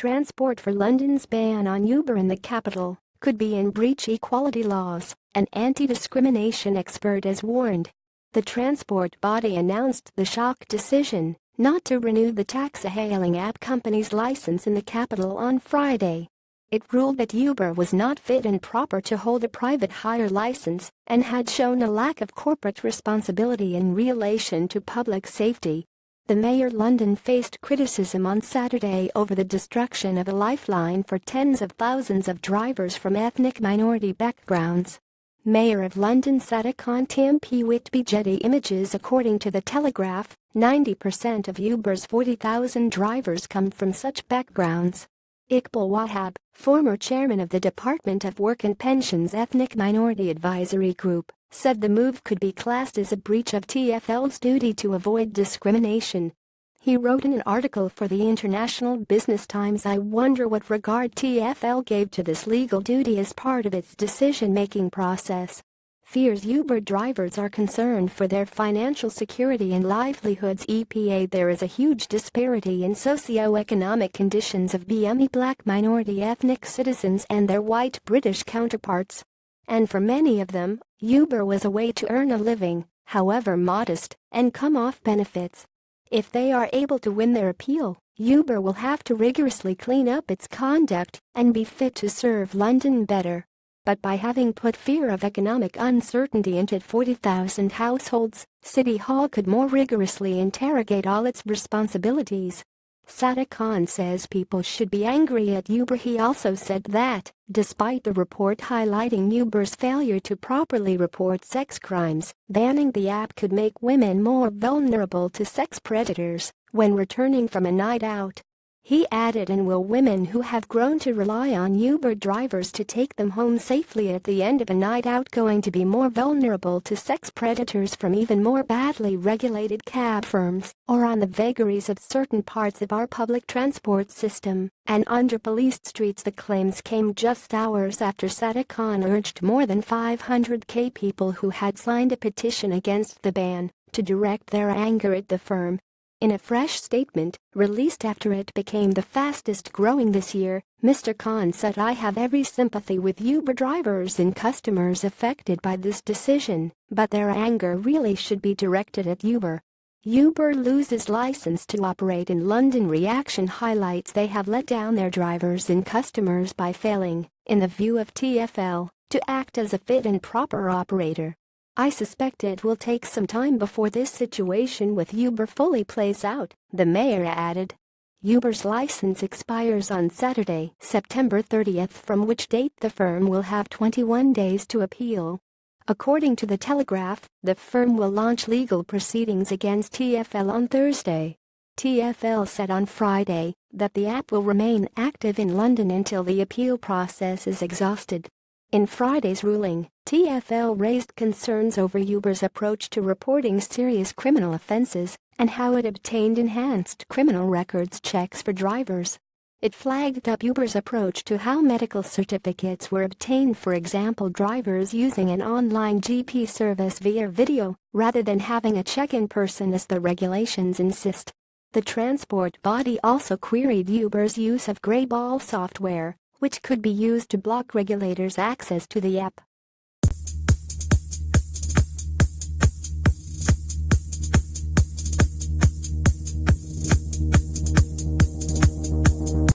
transport for London's ban on Uber in the capital could be in breach equality laws, an anti-discrimination expert has warned. The transport body announced the shock decision not to renew the taxi-hailing app company's license in the capital on Friday. It ruled that Uber was not fit and proper to hold a private hire license and had shown a lack of corporate responsibility in relation to public safety. The Mayor of London faced criticism on Saturday over the destruction of a lifeline for tens of thousands of drivers from ethnic minority backgrounds. Mayor of London Sadiq Khan TMP Whitby Getty Images. According to The Telegraph, 90% of Uber's 40,000 drivers come from such backgrounds. Iqbal Wahab, former chairman of the Department of Work and Pensions Ethnic Minority Advisory Group, said the move could be classed as a breach of TfL's duty to avoid discrimination. He wrote in an article for the International Business Times, "I wonder what regard TfL gave to this legal duty as part of its decision-making process." Fears Uber drivers are concerned for their financial security and livelihoods. EPA. There is a huge disparity in socio-economic conditions of BME Black minority ethnic citizens and their white British counterparts. And for many of them, Uber was a way to earn a living, however modest, and come off benefits. If they are able to win their appeal, Uber will have to rigorously clean up its conduct and be fit to serve London better. But by having put fear of economic uncertainty into 40,000 households, City Hall could more rigorously interrogate all its responsibilities. Sadiq Khan says people should be angry at Uber. He also said that, despite the report highlighting Uber's failure to properly report sex crimes, banning the app could make women more vulnerable to sex predators when returning from a night out. He added, and will women who have grown to rely on Uber drivers to take them home safely at the end of a night out going to be more vulnerable to sex predators from even more badly regulated cab firms or on the vagaries of certain parts of our public transport system and under-policed streets? The claims came just hours after Sadiq Khan urged more than 500,000 people who had signed a petition against the ban to direct their anger at the firm. In a fresh statement, released after it became the fastest growing this year, Mr. Khan said, "I have every sympathy with Uber drivers and customers affected by this decision, but their anger really should be directed at Uber." Uber loses license to operate in London. Reaction highlights they have let down their drivers and customers by failing, in the view of TfL, to act as a fit and proper operator. "I suspect it will take some time before this situation with Uber fully plays out," the mayor added. Uber's license expires on Saturday, September 30th, from which date the firm will have 21 days to appeal. According to The Telegraph, the firm will launch legal proceedings against TfL on Thursday. TfL said on Friday that the app will remain active in London until the appeal process is exhausted. In Friday's ruling, TfL raised concerns over Uber's approach to reporting serious criminal offenses and how it obtained enhanced criminal records checks for drivers. It flagged up Uber's approach to how medical certificates were obtained, for example, drivers using an online GP service via video rather than having a check in person as the regulations insist. The transport body also queried Uber's use of grey ball software, which could be used to block regulators' access to the app.